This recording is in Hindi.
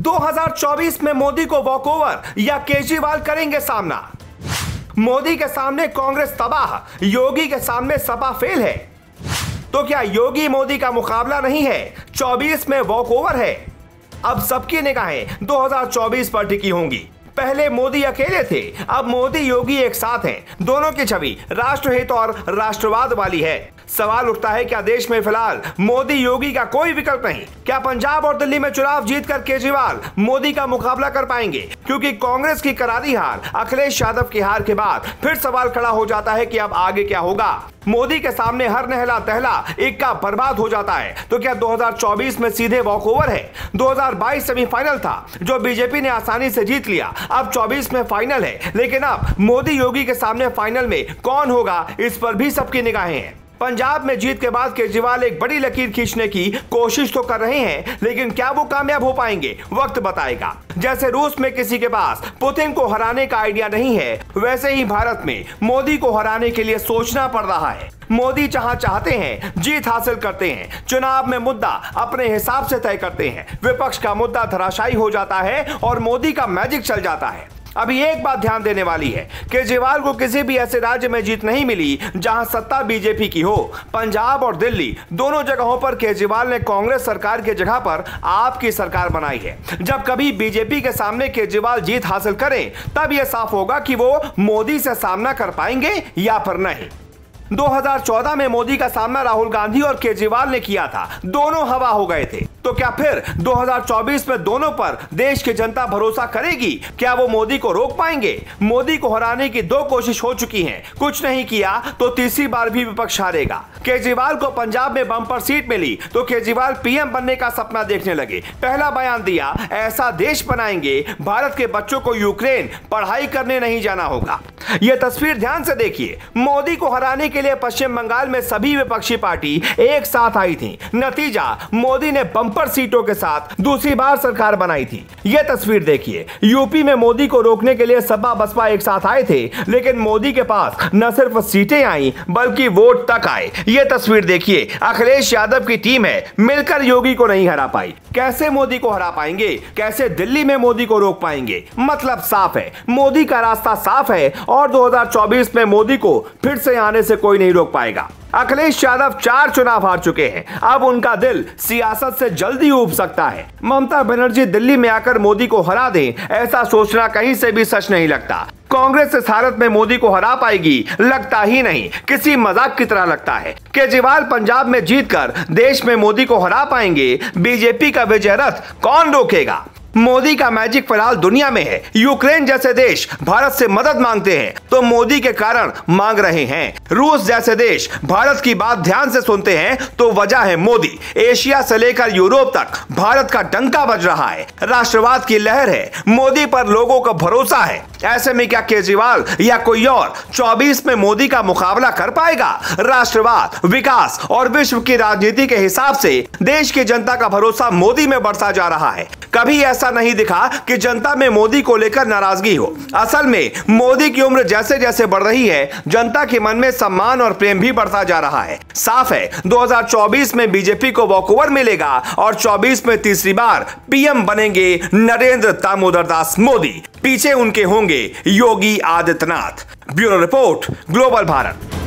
2024 में मोदी को वॉकओवर या केजरीवाल करेंगे सामना। मोदी के सामने कांग्रेस तबाह, योगी के सामने सपा फेल है। तो क्या योगी मोदी का मुकाबला नहीं है, 24 में वॉकओवर है? अब सबकी निगाहें 2024 पर टिकी होंगी। पहले मोदी अकेले थे, अब मोदी योगी एक साथ हैं। दोनों की छवि राष्ट्रहित और राष्ट्रवाद वाली है। सवाल उठता है, क्या देश में फिलहाल मोदी योगी का कोई विकल्प नहीं? क्या पंजाब और दिल्ली में चुनाव जीतकर केजरीवाल मोदी का मुकाबला कर पाएंगे? क्योंकि कांग्रेस की करारी हार, अखिलेश यादव की हार के बाद फिर सवाल खड़ा हो जाता है कि अब आगे क्या होगा। मोदी के सामने हर नहला तहला इक्का बर्बाद हो जाता है। तो क्या 2024 में सीधे वॉकओवर है? 2022 सेमीफाइनल था जो बीजेपी ने आसानी से जीत लिया, अब 24 में फाइनल है। लेकिन अब मोदी योगी के सामने फाइनल में कौन होगा, इस पर भी सबकी निगाहें हैं। पंजाब में जीत के बाद केजरीवाल एक बड़ी लकीर खींचने की कोशिश तो कर रहे हैं, लेकिन क्या वो कामयाब हो पाएंगे, वक्त बताएगा। जैसे रूस में किसी के पास पुतिन को हराने का आइडिया नहीं है, वैसे ही भारत में मोदी को हराने के लिए सोचना पड़ रहा है। मोदी जहां चाहते हैं जीत हासिल करते हैं, चुनाव में मुद्दा अपने हिसाब से तय करते हैं, विपक्ष का मुद्दा धराशायी हो जाता है और मोदी का मैजिक चल जाता है। अभी एक बात ध्यान देने वाली है, केजरीवाल को किसी भी ऐसे राज्य में जीत नहीं मिली जहां सत्ता बीजेपी की हो। पंजाब और दिल्ली दोनों जगहों पर केजरीवाल ने कांग्रेस सरकार की जगह पर आपकी सरकार बनाई है। जब कभी बीजेपी के सामने केजरीवाल जीत हासिल करें, तब यह साफ होगा कि वो मोदी से सामना कर पाएंगे या फिर नहीं। 2014 में मोदी का सामना राहुल गांधी और केजरीवाल ने किया था, दोनों हवा हो गए थे। तो क्या फिर 2024 में दोनों पर देश की जनता भरोसा करेगी? क्या वो मोदी को रोक पाएंगे? मोदी को हराने की 2 कोशिश हो चुकी हैं, कुछ नहीं किया तो तीसरी बार भी विपक्ष हारेगा। केजरीवाल को पंजाब में बम्पर सीट मिली तो केजरीवाल पीएम बनने का सपना देखने लगे। पहला बयान दिया, ऐसा देश बनाएंगे भारत के बच्चों को यूक्रेन पढ़ाई करने नहीं जाना होगा। यह तस्वीर ध्यान से देखिए। मोदी को हराने के लिए पश्चिम बंगाल में सभी विपक्षी पार्टी एक साथ आई थी। नतीजा, मोदी ने बम्पर सीटों के साथ दूसरी बार सरकार बनाई थी। यह तस्वीर देखिए। यूपी में मोदी को रोकने के लिए सपा बसपा एक साथ आए थे, लेकिन मोदी के पास न सिर्फ सीटें आई बल्कि वोट तक आए। यह तस्वीर देखिए। अखिलेश यादव की टीम है, मिलकर योगी को नहीं हरा पाई। कैसे मोदी को हरा पाएंगे? कैसे दिल्ली में मोदी को रोक पाएंगे? मतलब साफ है, मोदी का रास्ता साफ है और 2024 में मोदी को फिर से आने से कोई नहीं रोक पाएगा। अखिलेश यादव 4 चुनाव हार चुके हैं, अब उनका दिल सियासत से जल्दी उब सकता है। ममता बनर्जी दिल्ली में आकर मोदी को हरा दें, ऐसा सोचना कहीं से भी सच नहीं लगता। कांग्रेस इस हालत में मोदी को हरा पाएगी, लगता ही नहीं, किसी मजाक की तरह लगता है। केजरीवाल पंजाब में जीतकर देश में मोदी को हरा पाएंगे, बीजेपी का विजय रथ कौन रोकेगा? मोदी का मैजिक फिलहाल दुनिया में है। यूक्रेन जैसे देश भारत से मदद मांगते हैं तो मोदी के कारण मांग रहे हैं। रूस जैसे देश भारत की बात ध्यान से सुनते हैं तो वजह है मोदी। एशिया से लेकर यूरोप तक भारत का डंका बज रहा है। राष्ट्रवाद की लहर है, मोदी पर लोगों का भरोसा है। ऐसे में क्या केजरीवाल या कोई और 24 में मोदी का मुकाबला कर पाएगा? राष्ट्रवाद, विकास और विश्व की राजनीति के हिसाब से देश की जनता का भरोसा मोदी में बढ़ता जा रहा है। कभी ऐसा नहीं दिखा कि जनता में मोदी को लेकर नाराजगी हो। असल में मोदी की उम्र जैसे जैसे बढ़ रही है, जनता के मन में सम्मान और प्रेम भी बढ़ता जा रहा है। साफ है, 2024 में बीजेपी को वॉकओवर मिलेगा और 24 में तीसरी बार पीएम बनेंगे नरेंद्र दामोदर दास मोदी। पीछे उनके होंगे Yogi Adityanath. Bureau report, global Bharat.